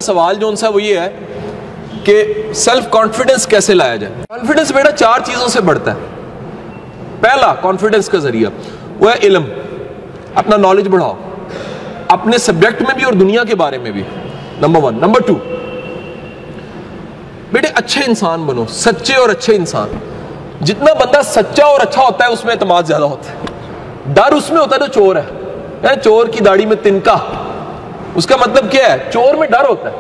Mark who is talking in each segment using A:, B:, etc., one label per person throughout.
A: सवाल जो उनसे वो ये है कि सेल्फ कॉन्फिडेंस कैसे लाया जाए। कॉन्फिडेंस बेटा 4 चीजों से बढ़ता है। पहला कॉन्फिडेंस का जरिया वो है इल्म, अपना नॉलेज बढ़ाओ अपने सब्जेक्ट में भी और दुनिया के बारे में भी, नंबर 1। नंबर 2, बेटे अच्छे इंसान बनो, सच्चे और अच्छे इंसान। जितना बंदा सच्चा और अच्छा होता है उसमें एतमाद ज्यादा होता है। डर उसमें होता है जो चोर है, चोर की दाढ़ी में तिनका, उसका मतलब क्या है, चोर में डर होता है।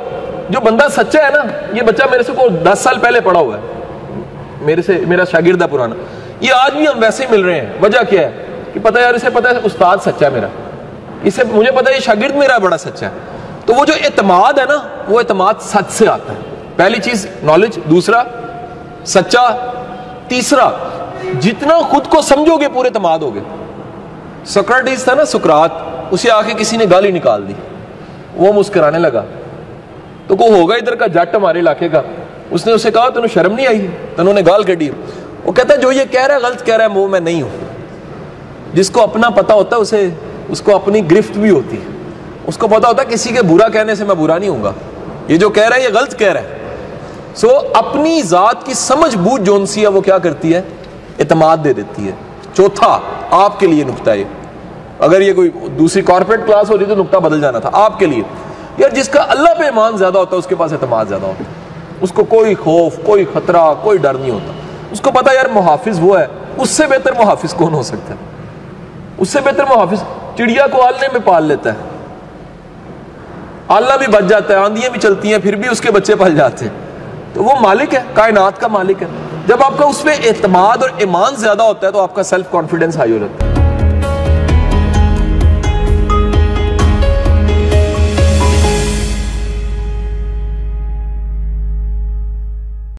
A: जो बंदा सच्चा है ना, ये बच्चा मेरे से को 10 साल पहले पढ़ा हुआ है, मेरा शागिर्द है पुराना, ये आज भी हम वैसे ही मिल रहे हैं। वजह क्या है कि पता है यार, इसे पता है उस्ताद सच्चा है मेरा, इसे मुझे पता है ये शागिर्द मेरा बड़ा सच्चा है। तो वो जो एतमाद है ना, वो एतमाद सच से आता है। पहली चीज नॉलेज, दूसरा सच्चा, तीसरा जितना खुद को समझोगे पूरे एतमाद होगे। सोक्रेटिस था ना, सुकरात, उसे आके किसी ने गाली निकाल दी, वो मुस्कुराने लगा। तो को होगा इधर का जट हमारे इलाके का, उसने उसे कहा तुमने शर्म नहीं आई, तो उन्होंने गाल कटी। वो कहता है जो ये कह रहा है गलत कह रहा है, वो मैं नहीं हूं। जिसको अपना पता होता है उसको अपनी गिरफ्त भी होती है, उसको पता होता है किसी के बुरा कहने से मैं बुरा नहीं हूंगा, ये जो कह रहा है ये गलत कह रहा है। सो अपनी जात की समझ बूझ जोन सी है वो क्या करती है, एतमाद दे देती है। चौथा आपके लिए नुक्ता, ये अगर ये कोई दूसरी कॉर्पोरेट क्लास होती तो नुक्ता बदल जाना था। आपके लिए यार, जिसका अल्लाह पे ईमान ज्यादा होता है उसके पास एतमाद ज्यादा होता है, उसको कोई खौफ, कोई खतरा, कोई डर नहीं होता। उसको पता यार मुहाफिज वो है, उससे बेहतर मुहाफिज कौन हो सकता है। उससे बेहतर मुहाफिज चिड़िया को आलने में पाल लेता है, आलना भी बच जाता है, आंधियां भी चलती हैं फिर भी उसके बच्चे पल जाते हैं। तो वो मालिक है, कायनात का मालिक है। जब आपका उसमें एतमाद और ईमान ज्यादा होता है तो आपका सेल्फ कॉन्फिडेंस हाई हो जाता है।